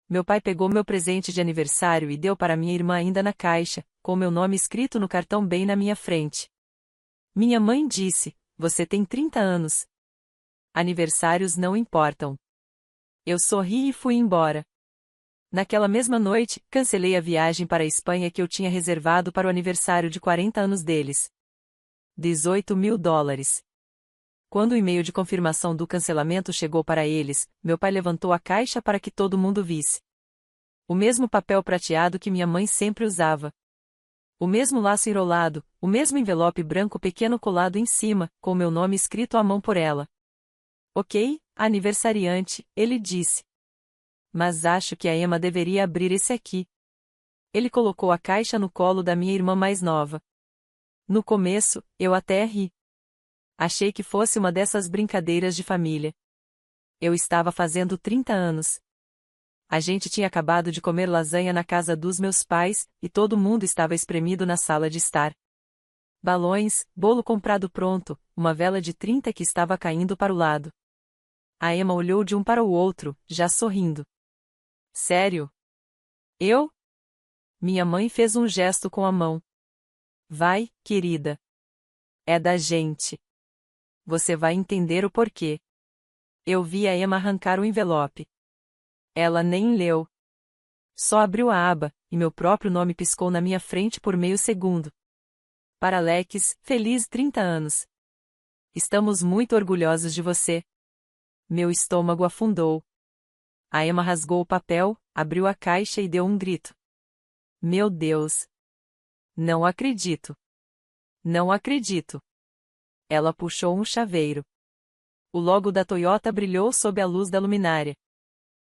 Meu pai pegou meu presente de aniversário e deu para minha irmã ainda na caixa, com meu nome escrito no cartão bem na minha frente. Minha mãe disse: "Você tem 30 anos. Aniversários não importam." Eu sorri e fui embora. Naquela mesma noite, cancelei a viagem para a Espanha que eu tinha reservado para o aniversário de 40 anos deles. $18.000. Quando o e-mail de confirmação do cancelamento chegou para eles, meu pai levantou a caixa para que todo mundo visse. O mesmo papel prateado que minha mãe sempre usava. O mesmo laço enrolado, o mesmo envelope branco pequeno colado em cima, com meu nome escrito à mão por ela. "Ok, aniversariante", ele disse. "Mas acho que a Emma deveria abrir esse aqui." Ele colocou a caixa no colo da minha irmã mais nova. No começo, eu até ri. Achei que fosse uma dessas brincadeiras de família. Eu estava fazendo 30 anos. A gente tinha acabado de comer lasanha na casa dos meus pais, e todo mundo estava espremido na sala de estar. Balões, bolo comprado pronto, uma vela de 30 que estava caindo para o lado. A Emma olhou de um para o outro, já sorrindo. "Sério? Eu?" Minha mãe fez um gesto com a mão. "Vai, querida. É da gente. Você vai entender o porquê." Eu vi a Emma arrancar o envelope. Ela nem leu. Só abriu a aba, e meu próprio nome piscou na minha frente por meio segundo. "Para Alex, feliz 30 anos. Estamos muito orgulhosos de você." Meu estômago afundou. A Emma rasgou o papel, abriu a caixa e deu um grito. "Meu Deus! Não acredito! Não acredito!" Ela puxou um chaveiro. O logo da Toyota brilhou sob a luz da luminária.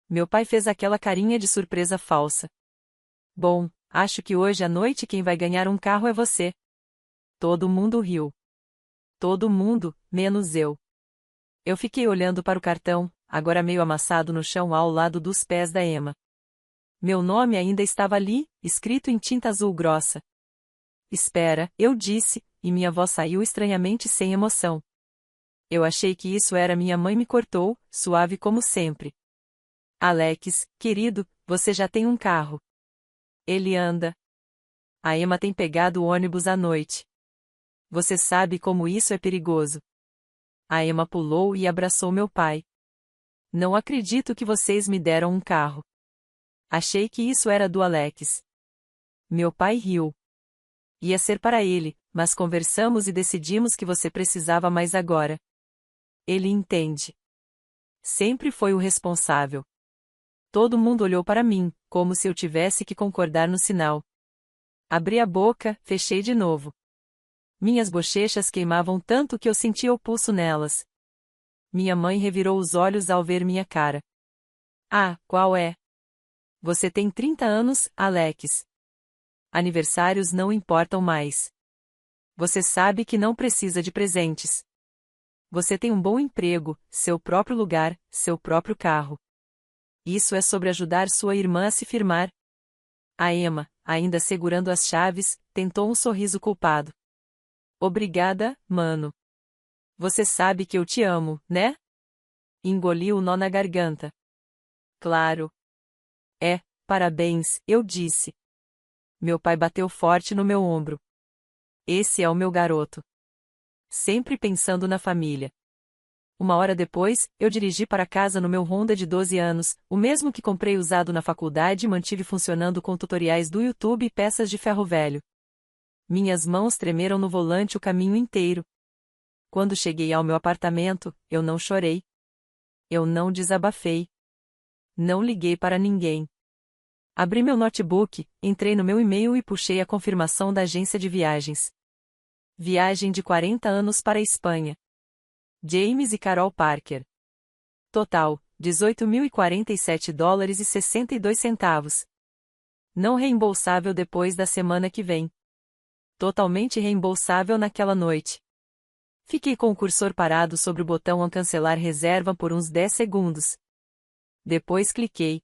Meu pai fez aquela carinha de surpresa falsa. "Bom, acho que hoje à noite quem vai ganhar um carro é você." Todo mundo riu. Todo mundo, menos eu. Eu fiquei olhando para o cartão, agora meio amassado no chão ao lado dos pés da Emma. Meu nome ainda estava ali, escrito em tinta azul grossa. "Espera", eu disse, e minha voz saiu estranhamente sem emoção. Eu achei que isso era minha mãe me cortou, suave como sempre. "Alex, querido, você já tem um carro. Ele anda. A Emma tem pegado o ônibus à noite. Você sabe como isso é perigoso." A Emma pulou e abraçou meu pai. "Não acredito que vocês me deram um carro. Achei que isso era do Alex." Meu pai riu. "Ia ser para ele, mas conversamos e decidimos que você precisava mais agora. Ele entende. Sempre foi o responsável." Todo mundo olhou para mim, como se eu tivesse que concordar no sinal. Abri a boca, fechei de novo. Minhas bochechas queimavam tanto que eu sentia o pulso nelas. Minha mãe revirou os olhos ao ver minha cara. "Ah, qual é? Você tem 30 anos, Alex. Aniversários não importam mais. Você sabe que não precisa de presentes. Você tem um bom emprego, seu próprio lugar, seu próprio carro. Isso é sobre ajudar sua irmã a se firmar." A Emma, ainda segurando as chaves, tentou um sorriso culpado. "Obrigada, mano. Você sabe que eu te amo, né?" Engoli o nó na garganta. "Claro." "É, parabéns", eu disse. Meu pai bateu forte no meu ombro. "Esse é o meu garoto." Sempre pensando na família. Uma hora depois, eu dirigi para casa no meu Honda de 12 anos, o mesmo que comprei usado na faculdade e mantive funcionando com tutoriais do YouTube e peças de ferro velho. Minhas mãos tremeram no volante o caminho inteiro. Quando cheguei ao meu apartamento, eu não chorei. Eu não desabafei. Não liguei para ninguém. Abri meu notebook, entrei no meu e-mail e puxei a confirmação da agência de viagens. Viagem de 40 anos para a Espanha. James e Carol Parker. Total, $18.047,62. Não reembolsável depois da semana que vem. Totalmente reembolsável naquela noite. Fiquei com o cursor parado sobre o botão cancelar reserva por uns 10 segundos. Depois cliquei.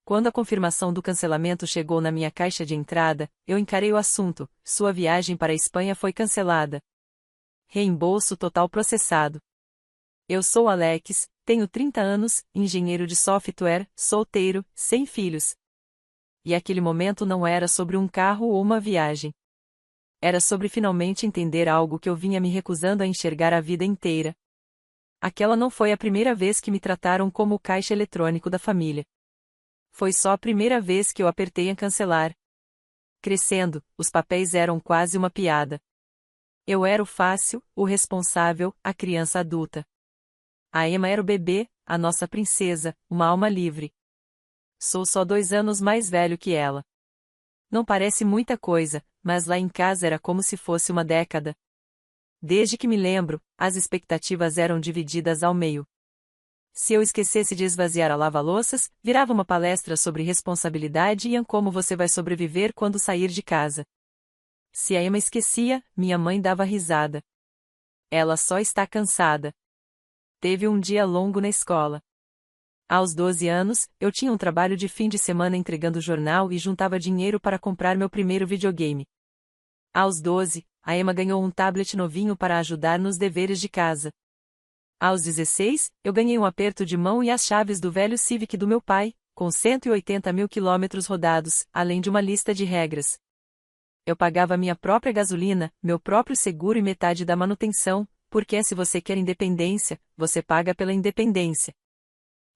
Quando a confirmação do cancelamento chegou na minha caixa de entrada, eu encarei o assunto: sua viagem para a Espanha foi cancelada. Reembolso total processado. Eu sou Alex, tenho 30 anos, engenheiro de software, solteiro, sem filhos. E aquele momento não era sobre um carro ou uma viagem. Era sobre finalmente entender algo que eu vinha me recusando a enxergar a vida inteira. Aquela não foi a primeira vez que me trataram como o caixa eletrônico da família. Foi só a primeira vez que eu apertei em cancelar. Crescendo, os papéis eram quase uma piada. Eu era o fácil, o responsável, a criança adulta. A Emma era o bebê, a nossa princesa, uma alma livre. Sou só 2 anos mais velho que ela. Não parece muita coisa, mas lá em casa era como se fosse uma década. Desde que me lembro, as expectativas eram divididas ao meio. Se eu esquecesse de esvaziar a lava-louças, virava uma palestra sobre responsabilidade e em como você vai sobreviver quando sair de casa. Se a Emma esquecia, minha mãe dava risada. Ela só está cansada. Teve um dia longo na escola. Aos 12 anos, eu tinha um trabalho de fim de semana entregando jornal e juntava dinheiro para comprar meu primeiro videogame. Aos 12, a Emma ganhou um tablet novinho para ajudar nos deveres de casa. Aos 16, eu ganhei um aperto de mão e as chaves do velho Civic do meu pai, com 180 mil quilômetros rodados, além de uma lista de regras. Eu pagava minha própria gasolina, meu próprio seguro e metade da manutenção, porque se você quer independência, você paga pela independência.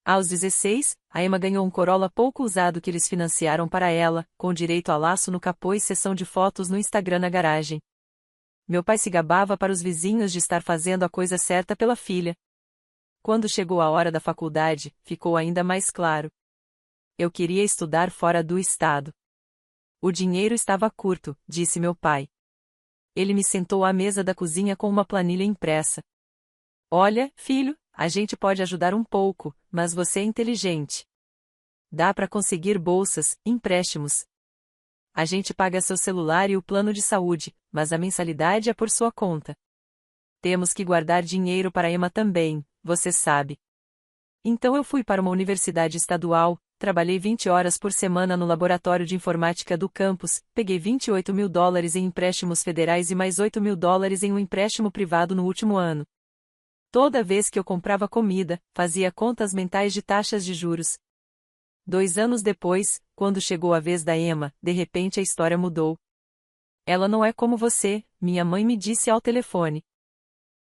Aos 16, a Emma ganhou um Corolla pouco usado que eles financiaram para ela, com direito a laço no capô e sessão de fotos no Instagram na garagem. Meu pai se gabava para os vizinhos de estar fazendo a coisa certa pela filha. Quando chegou a hora da faculdade, ficou ainda mais claro. Eu queria estudar fora do estado. O dinheiro estava curto, disse meu pai. Ele me sentou à mesa da cozinha com uma planilha impressa. Olha, filho, a gente pode ajudar um pouco, mas você é inteligente. Dá para conseguir bolsas, empréstimos. A gente paga seu celular e o plano de saúde, mas a mensalidade é por sua conta. Temos que guardar dinheiro para Emma também, você sabe. Então eu fui para uma universidade estadual, trabalhei 20 horas por semana no laboratório de informática do campus, peguei 28 mil dólares em empréstimos federais e mais 8 mil dólares em um empréstimo privado no último ano. Toda vez que eu comprava comida, fazia contas mentais de taxas de juros. 2 anos depois, quando chegou a vez da Emma, de repente a história mudou. Ela não é como você, minha mãe me disse ao telefone.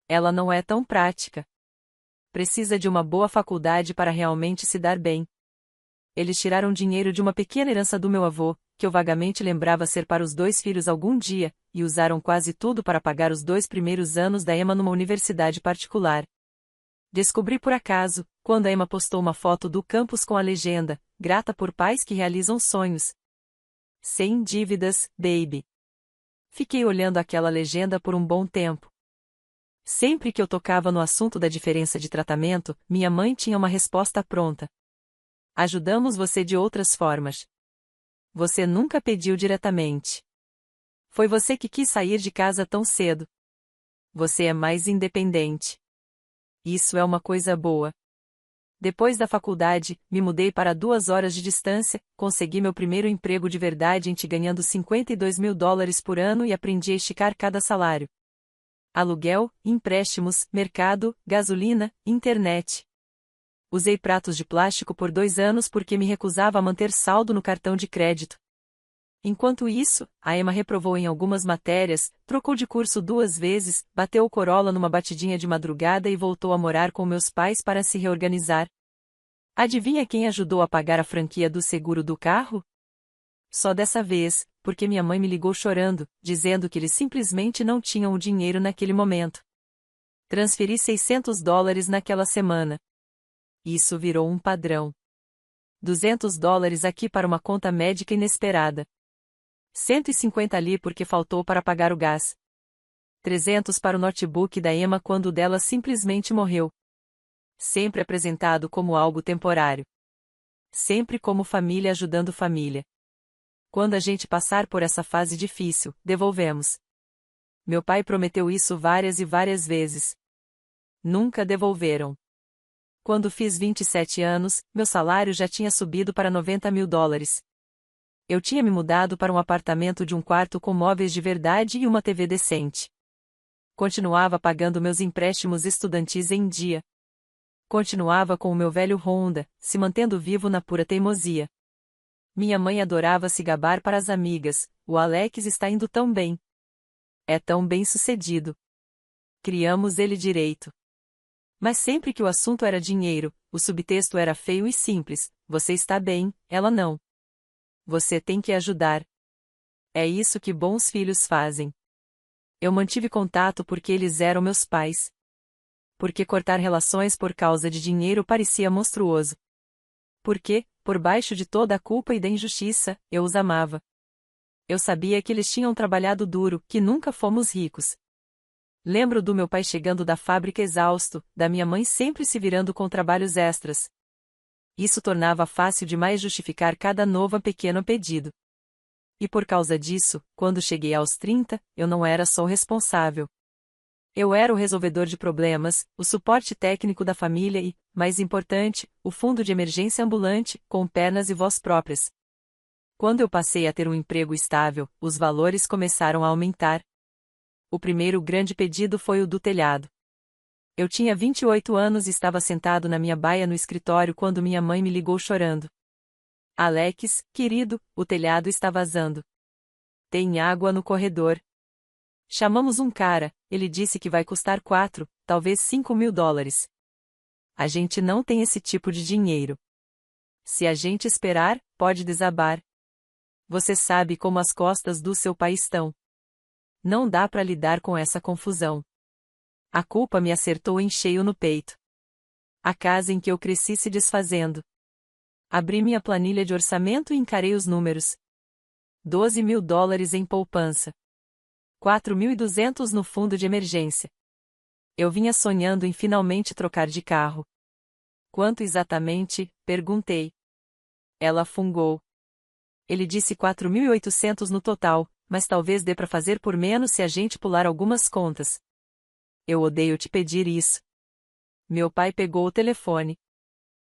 Ela não é tão prática. Precisa de uma boa faculdade para realmente se dar bem. Eles tiraram dinheiro de uma pequena herança do meu avô, que eu vagamente lembrava ser para os 2 filhos algum dia, e usaram quase tudo para pagar os 2 primeiros anos da Emma numa universidade particular. Descobri por acaso, quando a Emma postou uma foto do campus com a legenda, grata por pais que realizam sonhos. Sem dívidas, baby. Fiquei olhando aquela legenda por um bom tempo. Sempre que eu tocava no assunto da diferença de tratamento, minha mãe tinha uma resposta pronta. Ajudamos você de outras formas. Você nunca pediu diretamente. Foi você que quis sair de casa tão cedo. Você é mais independente. Isso é uma coisa boa. Depois da faculdade, me mudei para 2 horas de distância, consegui meu primeiro emprego de verdade ganhando 52 mil dólares por ano e aprendi a esticar cada salário. Aluguel, empréstimos, mercado, gasolina, internet. Usei pratos de plástico por 2 anos porque me recusava a manter saldo no cartão de crédito. Enquanto isso, a Emma reprovou em algumas matérias, trocou de curso 2 vezes, bateu o Corolla numa batidinha de madrugada e voltou a morar com meus pais para se reorganizar. Adivinha quem ajudou a pagar a franquia do seguro do carro? Só dessa vez, porque minha mãe me ligou chorando, dizendo que eles simplesmente não tinham o dinheiro naquele momento. Transferi 600 dólares naquela semana. Isso virou um padrão. 200 dólares aqui para uma conta médica inesperada. 150 ali porque faltou para pagar o gás. 300 para o notebook da Emma quando o dela simplesmente morreu. Sempre apresentado como algo temporário. Sempre como família ajudando família. Quando a gente passar por essa fase difícil, devolvemos. Meu pai prometeu isso várias e várias vezes. Nunca devolveram. Quando fiz 27 anos, meu salário já tinha subido para 90 mil dólares. Eu tinha me mudado para um apartamento de um quarto com móveis de verdade e uma TV decente. Continuava pagando meus empréstimos estudantis em dia. Continuava com o meu velho Honda, se mantendo vivo na pura teimosia. Minha mãe adorava se gabar para as amigas: o Alex está indo tão bem. É tão bem-sucedido. Criamos ele direito. Mas sempre que o assunto era dinheiro, o subtexto era feio e simples: você está bem, ela não. Você tem que ajudar. É isso que bons filhos fazem. Eu mantive contato porque eles eram meus pais. Porque cortar relações por causa de dinheiro parecia monstruoso. Porque, por baixo de toda a culpa e da injustiça, eu os amava. Eu sabia que eles tinham trabalhado duro, que nunca fomos ricos. Lembro do meu pai chegando da fábrica exausto, da minha mãe sempre se virando com trabalhos extras. Isso tornava fácil demais justificar cada novo pequeno pedido. E por causa disso, quando cheguei aos 30, eu não era só o responsável. Eu era o resolvedor de problemas, o suporte técnico da família e, mais importante, o fundo de emergência ambulante, com pernas e voz próprias. Quando eu passei a ter um emprego estável, os valores começaram a aumentar. O primeiro grande pedido foi o do telhado. Eu tinha 28 anos e estava sentado na minha baia no escritório quando minha mãe me ligou chorando. Alex, querido, o telhado está vazando. Tem água no corredor. Chamamos um cara, ele disse que vai custar 4, talvez $5.000. A gente não tem esse tipo de dinheiro. Se a gente esperar, pode desabar. Você sabe como as costas do seu pai estão. Não dá para lidar com essa confusão. A culpa me acertou em cheio no peito. A casa em que eu cresci se desfazendo. Abri minha planilha de orçamento e encarei os números. $12.000 em poupança. 4.200 no fundo de emergência. Eu vinha sonhando em finalmente trocar de carro. Quanto exatamente? Perguntei. Ela fungou. Ele disse 4.800 no total, mas talvez dê para fazer por menos se a gente pular algumas contas. Eu odeio te pedir isso. Meu pai pegou o telefone.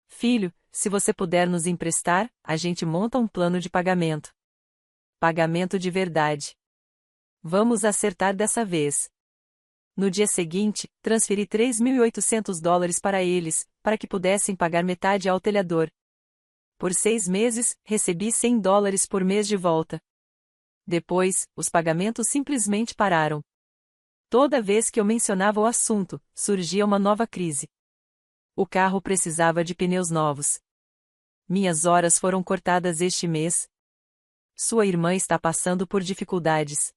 Filho, se você puder nos emprestar, a gente monta um plano de pagamento. Pagamento de verdade. Vamos acertar dessa vez. No dia seguinte, transferi $3.800 para eles, para que pudessem pagar metade ao telhador. Por 6 meses, recebi $100 por mês de volta. Depois, os pagamentos simplesmente pararam. Toda vez que eu mencionava o assunto, surgia uma nova crise. O carro precisava de pneus novos. Minhas horas foram cortadas este mês. Sua irmã está passando por dificuldades.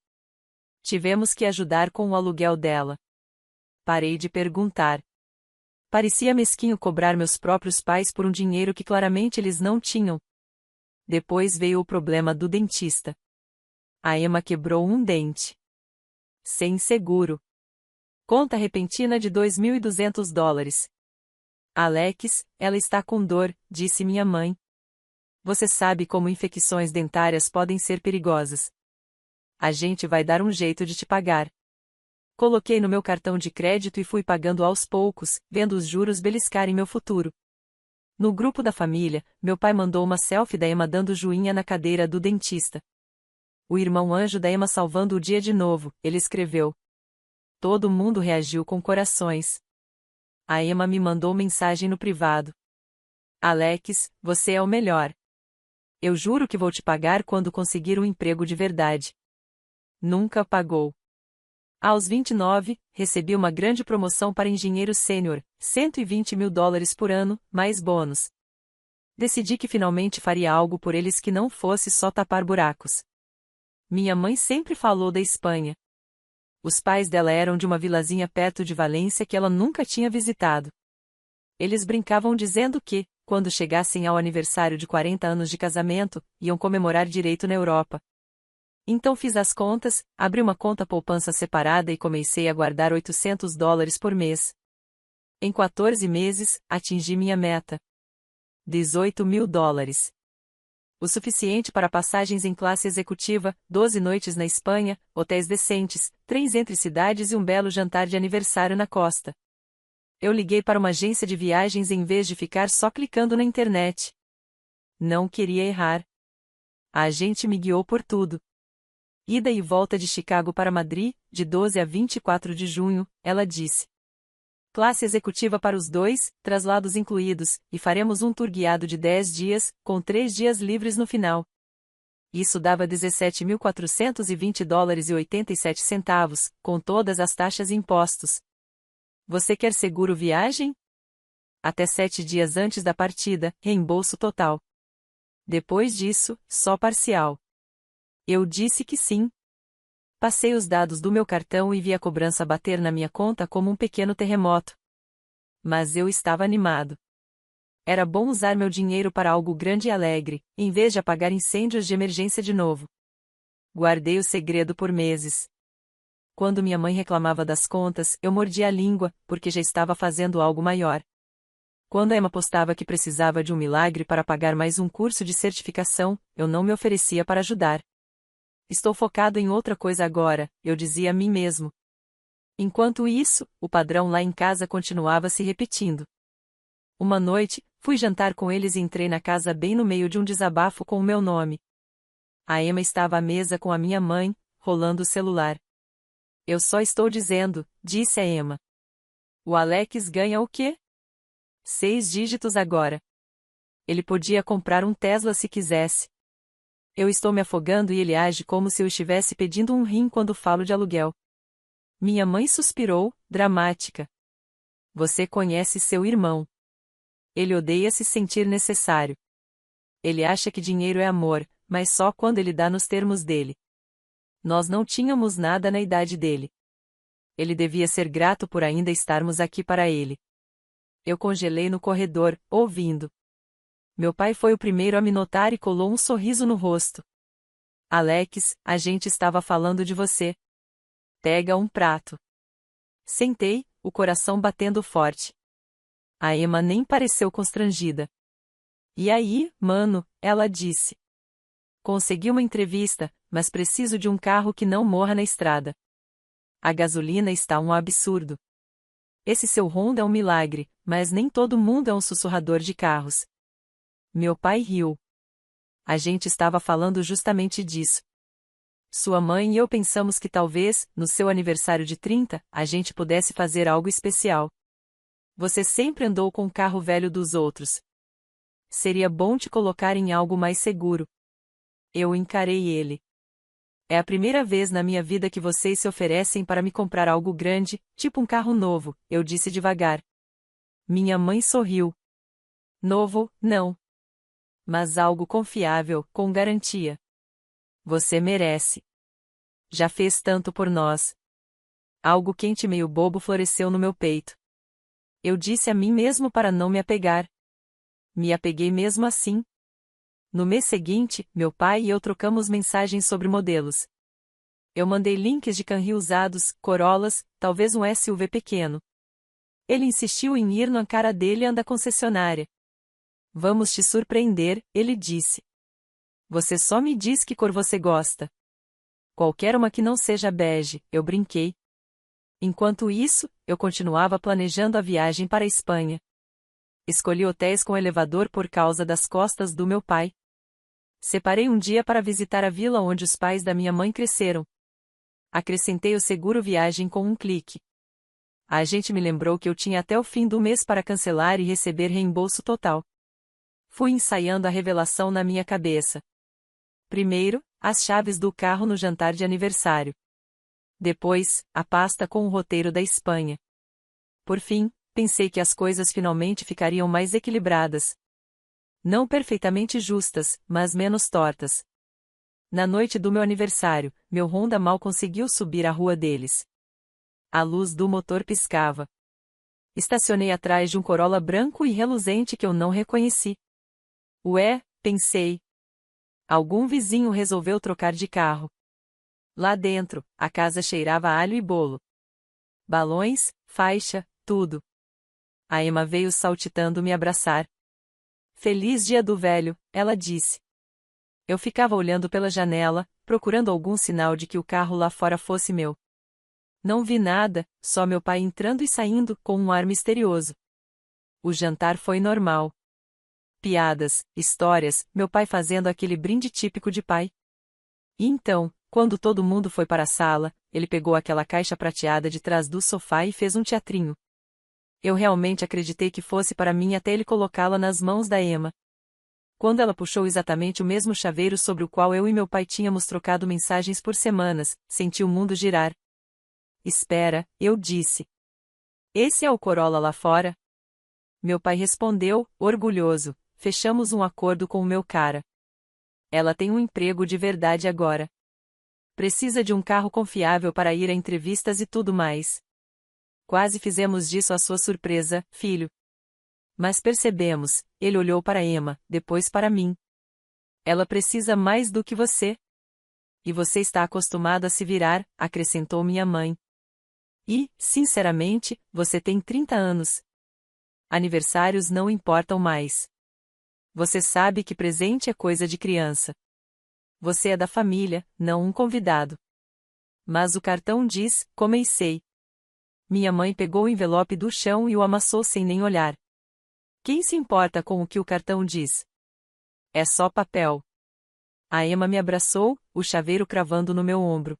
Tivemos que ajudar com o aluguel dela. Parei de perguntar. Parecia mesquinho cobrar meus próprios pais por um dinheiro que claramente eles não tinham. Depois veio o problema do dentista. A Emma quebrou um dente. Sem seguro. Conta repentina de $2.200. Alex, ela está com dor, disse minha mãe. Você sabe como infecções dentárias podem ser perigosas. A gente vai dar um jeito de te pagar. Coloquei no meu cartão de crédito e fui pagando aos poucos, vendo os juros beliscarem meu futuro. No grupo da família, meu pai mandou uma selfie da Emma dando joinha na cadeira do dentista. O irmão anjo da Emma salvando o dia de novo, ele escreveu. Todo mundo reagiu com corações. A Emma me mandou mensagem no privado. Alex, você é o melhor. Eu juro que vou te pagar quando conseguir um emprego de verdade. Nunca pagou. Aos 29, recebi uma grande promoção para engenheiro sênior, $120.000 por ano, mais bônus. Decidi que finalmente faria algo por eles que não fosse só tapar buracos. Minha mãe sempre falou da Espanha. Os pais dela eram de uma vilazinha perto de Valência que ela nunca tinha visitado. Eles brincavam dizendo que, quando chegassem ao aniversário de 40 anos de casamento, iam comemorar direito na Europa. Então fiz as contas, abri uma conta poupança separada e comecei a guardar $800 por mês. Em 14 meses, atingi minha meta. $18.000. O suficiente para passagens em classe executiva, 12 noites na Espanha, hotéis decentes, trens entre cidades e um belo jantar de aniversário na costa. Eu liguei para uma agência de viagens em vez de ficar só clicando na internet. Não queria errar. A agente me guiou por tudo. Ida e volta de Chicago para Madrid, de 12 a 24 de junho, ela disse. Classe executiva para os dois, traslados incluídos, e faremos um tour guiado de 10 dias, com 3 dias livres no final. Isso dava $17.420,87, com todas as taxas e impostos. Você quer seguro viagem? Até 7 dias antes da partida, reembolso total. Depois disso, só parcial. Eu disse que sim. Passei os dados do meu cartão e vi a cobrança bater na minha conta como um pequeno terremoto. Mas eu estava animado. Era bom usar meu dinheiro para algo grande e alegre, em vez de apagar incêndios de emergência de novo. Guardei o segredo por meses. Quando minha mãe reclamava das contas, eu mordia a língua, porque já estava fazendo algo maior. Quando a Emma postava que precisava de um milagre para pagar mais um curso de certificação, eu não me oferecia para ajudar. Estou focado em outra coisa agora, eu dizia a mim mesmo. Enquanto isso, o padrão lá em casa continuava se repetindo. Uma noite, fui jantar com eles e entrei na casa bem no meio de um desabafo com o meu nome. A Emma estava à mesa com a minha mãe, rolando o celular. Eu só estou dizendo, disse a Emma. O Alex ganha o quê? 6 dígitos agora. Ele podia comprar um Tesla se quisesse. Eu estou me afogando e ele age como se eu estivesse pedindo um rim quando falo de aluguel. Minha mãe suspirou, dramática. Você conhece seu irmão. Ele odeia se sentir necessário. Ele acha que dinheiro é amor, mas só quando ele dá nos termos dele. Nós não tínhamos nada na idade dele. Ele devia ser grato por ainda estarmos aqui para ele. Eu congelei no corredor, ouvindo. Meu pai foi o primeiro a me notar e colou um sorriso no rosto. Alex, a gente estava falando de você. Pega um prato. Sentei, o coração batendo forte. A Emma nem pareceu constrangida. E aí, mano, ela disse. Consegui uma entrevista, mas preciso de um carro que não morra na estrada. A gasolina está um absurdo. Esse seu Honda é um milagre, mas nem todo mundo é um sussurrador de carros. Meu pai riu. A gente estava falando justamente disso. Sua mãe e eu pensamos que talvez, no seu aniversário de 30, a gente pudesse fazer algo especial. Você sempre andou com o carro velho dos outros. Seria bom te colocar em algo mais seguro. Eu encarei ele. É a primeira vez na minha vida que vocês se oferecem para me comprar algo grande, tipo um carro novo, eu disse devagar. Minha mãe sorriu. Novo, não. Mas algo confiável, com garantia. Você merece. Já fez tanto por nós. Algo quente meio bobo floresceu no meu peito. Eu disse a mim mesmo para não me apegar. Me apeguei mesmo assim. No mês seguinte, meu pai e eu trocamos mensagens sobre modelos. Eu mandei links de Camry usados, Corollas, talvez um SUV pequeno. Ele insistiu em ir na cara dele e da concessionária. Vamos te surpreender, ele disse. Você só me diz que cor você gosta. Qualquer uma que não seja bege, eu brinquei. Enquanto isso, eu continuava planejando a viagem para a Espanha. Escolhi hotéis com elevador por causa das costas do meu pai. Separei um dia para visitar a vila onde os pais da minha mãe cresceram. Acrescentei o seguro viagem com um clique. A agente me lembrou que eu tinha até o fim do mês para cancelar e receber reembolso total. Fui ensaiando a revelação na minha cabeça. Primeiro, as chaves do carro no jantar de aniversário. Depois, a pasta com o roteiro da Espanha. Por fim, pensei que as coisas finalmente ficariam mais equilibradas. Não perfeitamente justas, mas menos tortas. Na noite do meu aniversário, meu Honda mal conseguiu subir a rua deles. A luz do motor piscava. Estacionei atrás de um Corolla branco e reluzente que eu não reconheci. Ué, pensei. Algum vizinho resolveu trocar de carro. Lá dentro, a casa cheirava a alho e bolo. Balões, faixa, tudo. A Emma veio saltitando me abraçar. Feliz dia do velho, ela disse. Eu ficava olhando pela janela, procurando algum sinal de que o carro lá fora fosse meu. Não vi nada, só meu pai entrando e saindo com um ar misterioso. O jantar foi normal. Piadas, histórias, meu pai fazendo aquele brinde típico de pai. E então, quando todo mundo foi para a sala, ele pegou aquela caixa prateada de trás do sofá e fez um teatrinho. Eu realmente acreditei que fosse para mim até ele colocá-la nas mãos da Emma. Quando ela puxou exatamente o mesmo chaveiro sobre o qual eu e meu pai tínhamos trocado mensagens por semanas, senti o mundo girar. Espera, eu disse. Esse é o Corolla lá fora? Meu pai respondeu, orgulhoso, fechamos um acordo com o meu cara. Ela tem um emprego de verdade agora. Precisa de um carro confiável para ir a entrevistas e tudo mais. Quase fizemos disso a sua surpresa, filho. Mas percebemos, ele olhou para Emma, depois para mim. Ela precisa mais do que você. E você está acostumado a se virar, acrescentou minha mãe. E, sinceramente, você tem 30 anos. Aniversários não importam mais. Você sabe que presente é coisa de criança. Você é da família, não um convidado. Mas o cartão diz, comecei. Minha mãe pegou o envelope do chão e o amassou sem nem olhar. Quem se importa com o que o cartão diz? É só papel. A Emma me abraçou, o chaveiro cravando no meu ombro.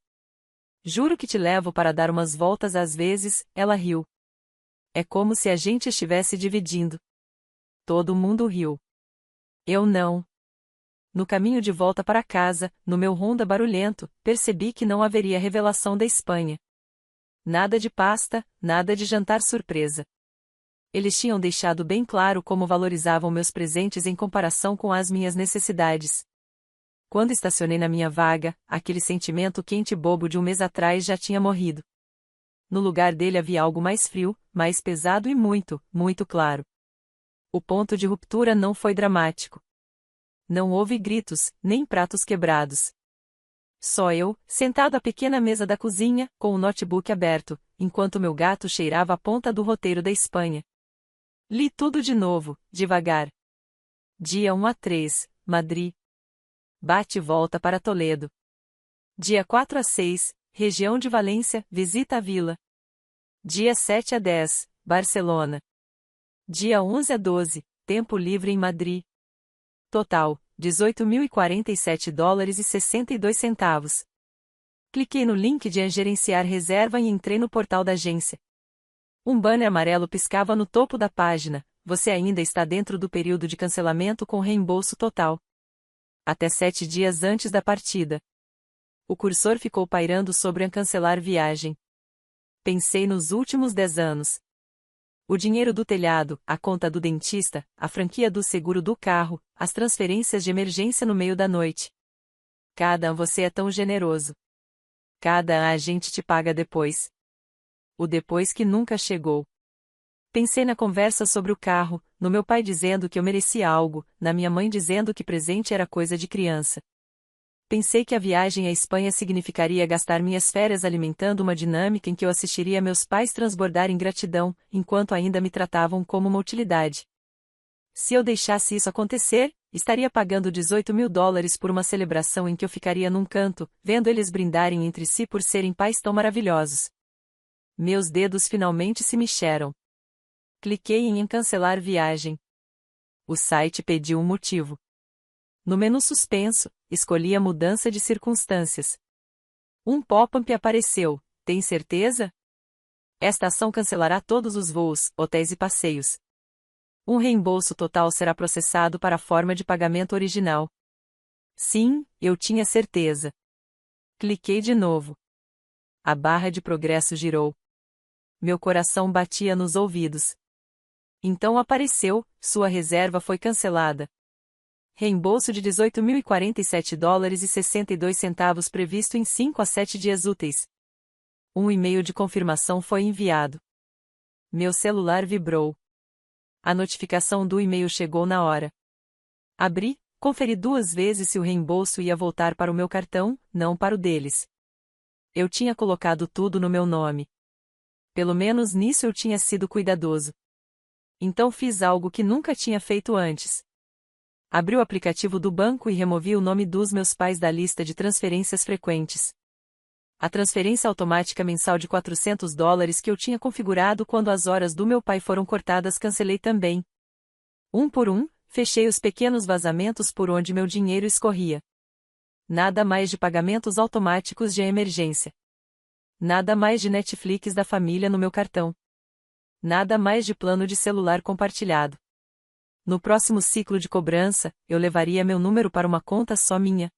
Juro que te levo para dar umas voltas às vezes, ela riu. É como se a gente estivesse dividindo. Todo mundo riu. Eu não. No caminho de volta para casa, no meu Honda barulhento, percebi que não haveria revelação da Espanha. Nada de pasta, nada de jantar surpresa. Eles tinham deixado bem claro como valorizavam meus presentes em comparação com as minhas necessidades. Quando estacionei na minha vaga, aquele sentimento quente e bobo de um mês atrás já tinha morrido. No lugar dele havia algo mais frio, mais pesado e muito, muito claro. O ponto de ruptura não foi dramático. Não houve gritos, nem pratos quebrados. Só eu, sentado à pequena mesa da cozinha, com o notebook aberto, enquanto meu gato cheirava a ponta do roteiro da Espanha. Li tudo de novo, devagar. Dia 1 a 3, Madrid. Bate e volta para Toledo. Dia 4 a 6, região de Valência, visita a vila. Dia 7 a 10, Barcelona. Dia 11 a 12, tempo livre em Madrid. Total, $18.047,62. Cliquei no link de gerenciar reserva e entrei no portal da agência. Um banner amarelo piscava no topo da página, você ainda está dentro do período de cancelamento com reembolso total. Até 7 dias antes da partida. O cursor ficou pairando sobre a cancelar viagem. Pensei nos últimos 10 anos. O dinheiro do telhado, a conta do dentista, a franquia do seguro do carro, as transferências de emergência no meio da noite. Cada você é tão generoso. Cada a gente te paga depois. O depois que nunca chegou. Pensei na conversa sobre o carro, no meu pai dizendo que eu merecia algo, na minha mãe dizendo que presente era coisa de criança. Pensei que a viagem à Espanha significaria gastar minhas férias alimentando uma dinâmica em que eu assistiria meus pais transbordar em gratidão, enquanto ainda me tratavam como uma utilidade. Se eu deixasse isso acontecer, estaria pagando $18.000 por uma celebração em que eu ficaria num canto, vendo eles brindarem entre si por serem pais tão maravilhosos. Meus dedos finalmente se mexeram. Cliquei em cancelar viagem. O site pediu um motivo. No menu suspenso, escolhi a mudança de circunstâncias. Um pop-up apareceu. Tem certeza? Esta ação cancelará todos os voos, hotéis e passeios. Um reembolso total será processado para a forma de pagamento original. Sim, eu tinha certeza. Cliquei de novo. A barra de progresso girou. Meu coração batia nos ouvidos. Então apareceu, sua reserva foi cancelada. Reembolso de $18.047,62 previsto em 5 a 7 dias úteis. Um e-mail de confirmação foi enviado. Meu celular vibrou. A notificação do e-mail chegou na hora. Abri, conferi 2 vezes se o reembolso ia voltar para o meu cartão, não para o deles. Eu tinha colocado tudo no meu nome. Pelo menos nisso eu tinha sido cuidadoso. Então fiz algo que nunca tinha feito antes. Abri o aplicativo do banco e removi o nome dos meus pais da lista de transferências frequentes. A transferência automática mensal de $400 que eu tinha configurado quando as horas do meu pai foram cortadas cancelei também. Um por um, fechei os pequenos vazamentos por onde meu dinheiro escorria. Nada mais de pagamentos automáticos de emergência. Nada mais de Netflix da família no meu cartão. Nada mais de plano de celular compartilhado. No próximo ciclo de cobrança, eu levaria meu número para uma conta só minha.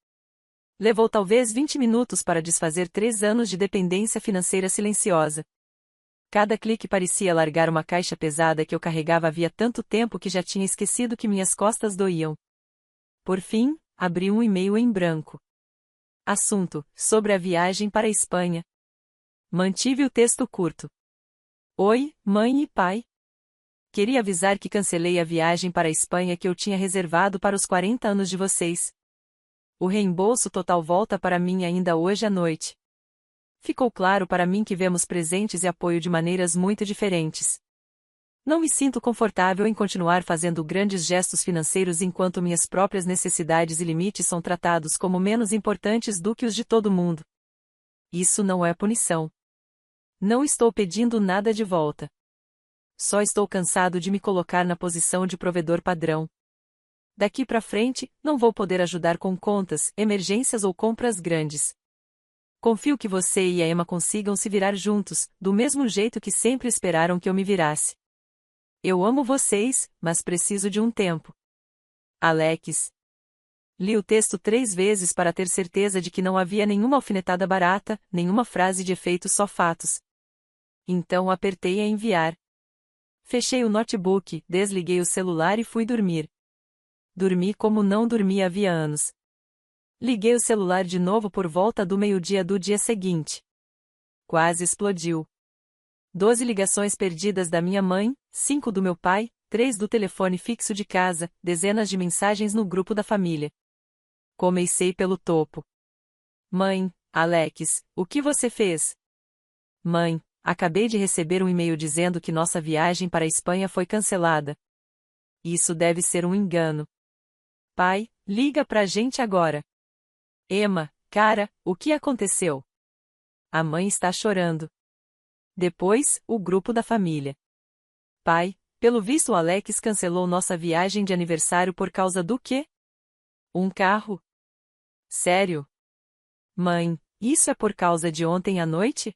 Levou talvez 20 minutos para desfazer 3 anos de dependência financeira silenciosa. Cada clique parecia largar uma caixa pesada que eu carregava havia tanto tempo que já tinha esquecido que minhas costas doíam. Por fim, abri um e-mail em branco. Assunto: sobre a viagem para a Espanha. Mantive o texto curto. Oi, mãe e pai. Queria avisar que cancelei a viagem para a Espanha que eu tinha reservado para os 40 anos de vocês. O reembolso total volta para mim ainda hoje à noite. Ficou claro para mim que vemos presentes e apoio de maneiras muito diferentes. Não me sinto confortável em continuar fazendo grandes gestos financeiros enquanto minhas próprias necessidades e limites são tratados como menos importantes do que os de todo mundo. Isso não é punição. Não estou pedindo nada de volta. Só estou cansado de me colocar na posição de provedor padrão. Daqui para frente, não vou poder ajudar com contas, emergências ou compras grandes. Confio que você e a Emma consigam se virar juntos, do mesmo jeito que sempre esperaram que eu me virasse. Eu amo vocês, mas preciso de um tempo. Alex. Li o texto 3 vezes para ter certeza de que não havia nenhuma alfinetada barata, nenhuma frase de efeito, só fatos. Então apertei a enviar. Fechei o notebook, desliguei o celular e fui dormir. Dormi como não dormia havia anos. Liguei o celular de novo por volta do meio-dia do dia seguinte. Quase explodiu. 12 ligações perdidas da minha mãe, 5 do meu pai, 3 do telefone fixo de casa, dezenas de mensagens no grupo da família. Comecei pelo topo. Mãe, Alex, o que você fez? Mãe, acabei de receber um e-mail dizendo que nossa viagem para a Espanha foi cancelada. Isso deve ser um engano. Pai, liga pra gente agora. Emma, cara, o que aconteceu? A mãe está chorando. Depois, o grupo da família. Pai, pelo visto o Alex cancelou nossa viagem de aniversário por causa do quê? Um carro? Sério? Mãe, isso é por causa de ontem à noite?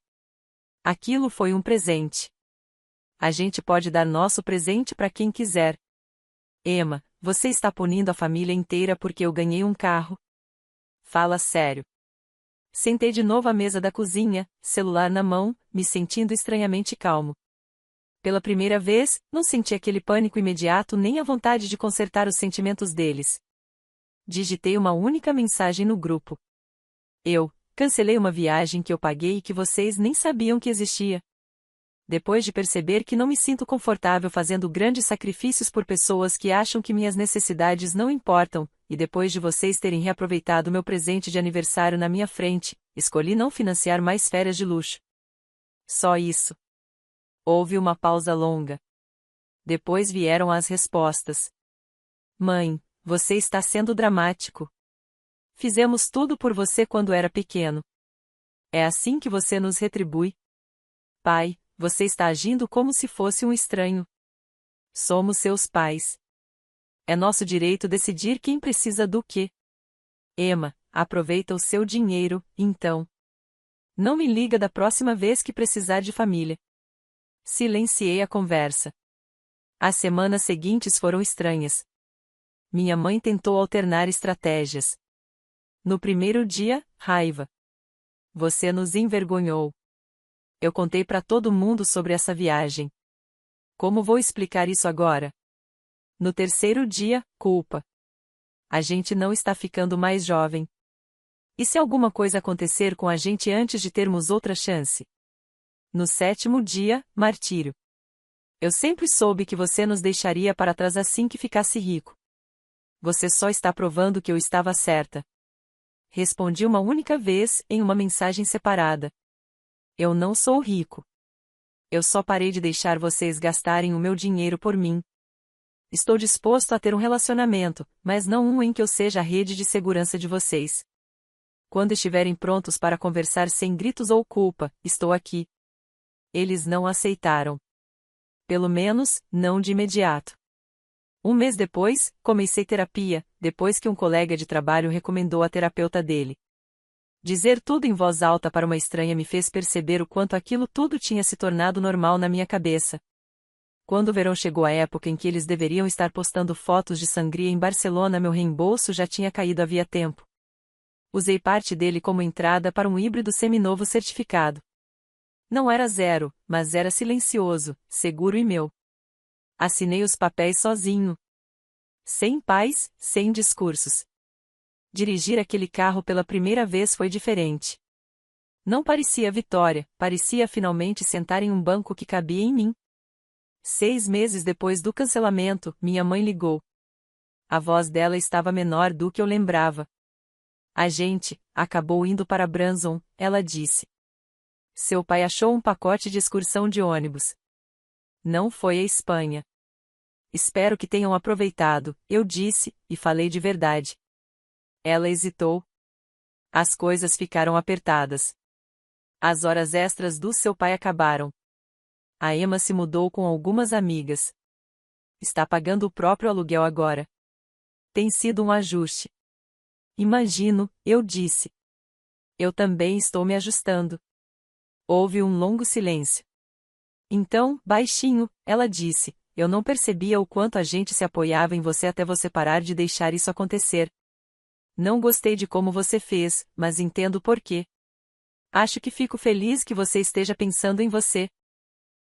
Aquilo foi um presente. A gente pode dar nosso presente para quem quiser. Emma, você está punindo a família inteira porque eu ganhei um carro? Fala sério. Sentei de novo à mesa da cozinha, celular na mão, me sentindo estranhamente calmo. Pela primeira vez, não senti aquele pânico imediato nem a vontade de consertar os sentimentos deles. Digitei uma única mensagem no grupo. Eu cancelei uma viagem que eu paguei e que vocês nem sabiam que existia. Depois de perceber que não me sinto confortável fazendo grandes sacrifícios por pessoas que acham que minhas necessidades não importam, e depois de vocês terem reaproveitado meu presente de aniversário na minha frente, escolhi não financiar mais férias de luxo. Só isso. Houve uma pausa longa. Depois vieram as respostas. Mãe, você está sendo dramático. Fizemos tudo por você quando era pequeno. É assim que você nos retribui? Pai, você está agindo como se fosse um estranho. Somos seus pais. É nosso direito decidir quem precisa do quê. Emma, aproveita o seu dinheiro, então. Não me liga da próxima vez que precisar de família. Silenciei a conversa. As semanas seguintes foram estranhas. Minha mãe tentou alternar estratégias. No primeiro dia, raiva. Você nos envergonhou. Eu contei para todo mundo sobre essa viagem. Como vou explicar isso agora? No terceiro dia, culpa. A gente não está ficando mais jovem. E se alguma coisa acontecer com a gente antes de termos outra chance? No sétimo dia, martírio. Eu sempre soube que você nos deixaria para trás assim que ficasse rico. Você só está provando que eu estava certa. Respondi uma única vez, em uma mensagem separada. Eu não sou rico. Eu só parei de deixar vocês gastarem o meu dinheiro por mim. Estou disposto a ter um relacionamento, mas não um em que eu seja a rede de segurança de vocês. Quando estiverem prontos para conversar sem gritos ou culpa, estou aqui. Eles não aceitaram. Pelo menos, não de imediato. Um mês depois, comecei terapia, depois que um colega de trabalho recomendou a terapeuta dele. Dizer tudo em voz alta para uma estranha me fez perceber o quanto aquilo tudo tinha se tornado normal na minha cabeça. Quando o verão chegou a época em que eles deveriam estar postando fotos de sangria em Barcelona, meu reembolso já tinha caído havia tempo. Usei parte dele como entrada para um híbrido seminovo certificado. Não era zero, mas era silencioso, seguro e meu. Assinei os papéis sozinho. Sem pais, sem discursos. Dirigir aquele carro pela primeira vez foi diferente. Não parecia vitória, parecia finalmente sentar em um banco que cabia em mim. 6 meses depois do cancelamento, minha mãe ligou. A voz dela estava menor do que eu lembrava. A gente acabou indo para Branson, ela disse. Seu pai achou um pacote de excursão de ônibus. Não foi à Espanha. Espero que tenham aproveitado, eu disse, e falei de verdade. Ela hesitou. As coisas ficaram apertadas. As horas extras do seu pai acabaram. A Emma se mudou com algumas amigas. Está pagando o próprio aluguel agora. Tem sido um ajuste. Imagino, eu disse. Eu também estou me ajustando. Houve um longo silêncio. Então, baixinho, ela disse, eu não percebia o quanto a gente se apoiava em você até você parar de deixar isso acontecer. Não gostei de como você fez, mas entendo por quê. Acho que fico feliz que você esteja pensando em você.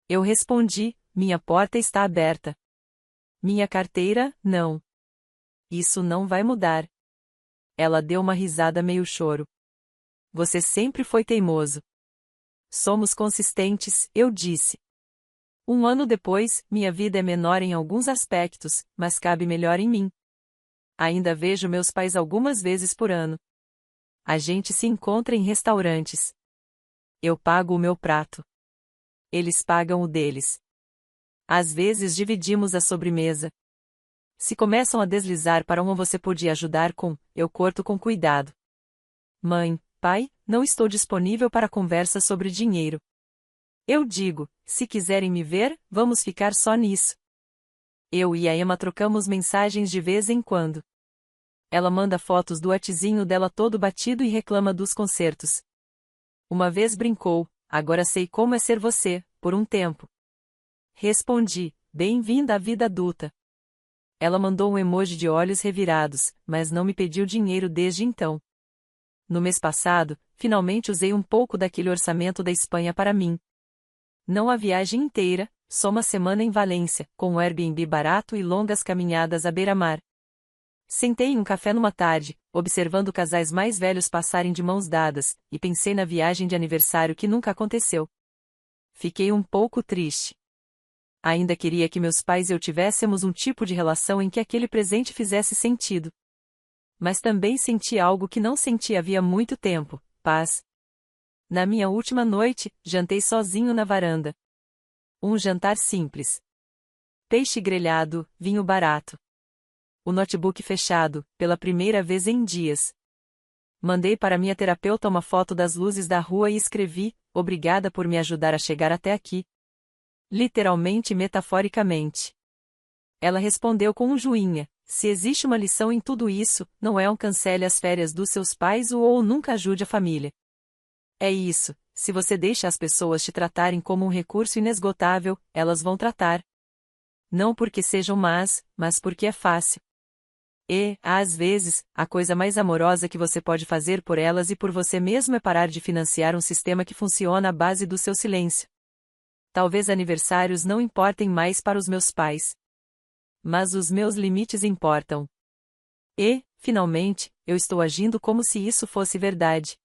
Eu respondi, minha porta está aberta. Minha carteira, não. Isso não vai mudar. Ela deu uma risada meio choro. Você sempre foi teimoso. Somos consistentes, eu disse. 1 ano depois, minha vida é menor em alguns aspectos, mas cabe melhor em mim. Ainda vejo meus pais algumas vezes por ano. A gente se encontra em restaurantes. Eu pago o meu prato. Eles pagam o deles. Às vezes dividimos a sobremesa. Se começam a deslizar para uma você podia ajudar com, eu corto com cuidado. Mãe, pai, não estou disponível para conversa sobre dinheiro. Eu digo, se quiserem me ver, vamos ficar só nisso. Eu e a Emma trocamos mensagens de vez em quando. Ela manda fotos do artezinho dela todo batido e reclama dos concertos. Uma vez brincou, agora sei como é ser você, por um tempo. Respondi, bem-vinda à vida adulta. Ela mandou um emoji de olhos revirados, mas não me pediu dinheiro desde então. No mês passado, finalmente usei um pouco daquele orçamento da Espanha para mim. Não a viagem inteira, só uma semana em Valência, com um Airbnb barato e longas caminhadas à beira-mar. Sentei em um café numa tarde, observando casais mais velhos passarem de mãos dadas, e pensei na viagem de aniversário que nunca aconteceu. Fiquei um pouco triste. Ainda queria que meus pais e eu tivéssemos um tipo de relação em que aquele presente fizesse sentido. Mas também senti algo que não senti havia muito tempo, paz. Na minha última noite, jantei sozinho na varanda. Um jantar simples. Peixe grelhado, vinho barato. O notebook fechado, pela primeira vez em dias. Mandei para minha terapeuta uma foto das luzes da rua e escrevi, obrigada por me ajudar a chegar até aqui. Literalmente e metaforicamente. Ela respondeu com um joinha, se existe uma lição em tudo isso, não é cancele as férias dos seus pais ou nunca ajude a família. É isso, se você deixa as pessoas te tratarem como um recurso inesgotável, elas vão tratar. Não porque sejam más, mas porque é fácil. E, às vezes, a coisa mais amorosa que você pode fazer por elas e por você mesmo é parar de financiar um sistema que funciona à base do seu silêncio. Talvez aniversários não importem mais para os meus pais. Mas os meus limites importam. E, finalmente, eu estou agindo como se isso fosse verdade.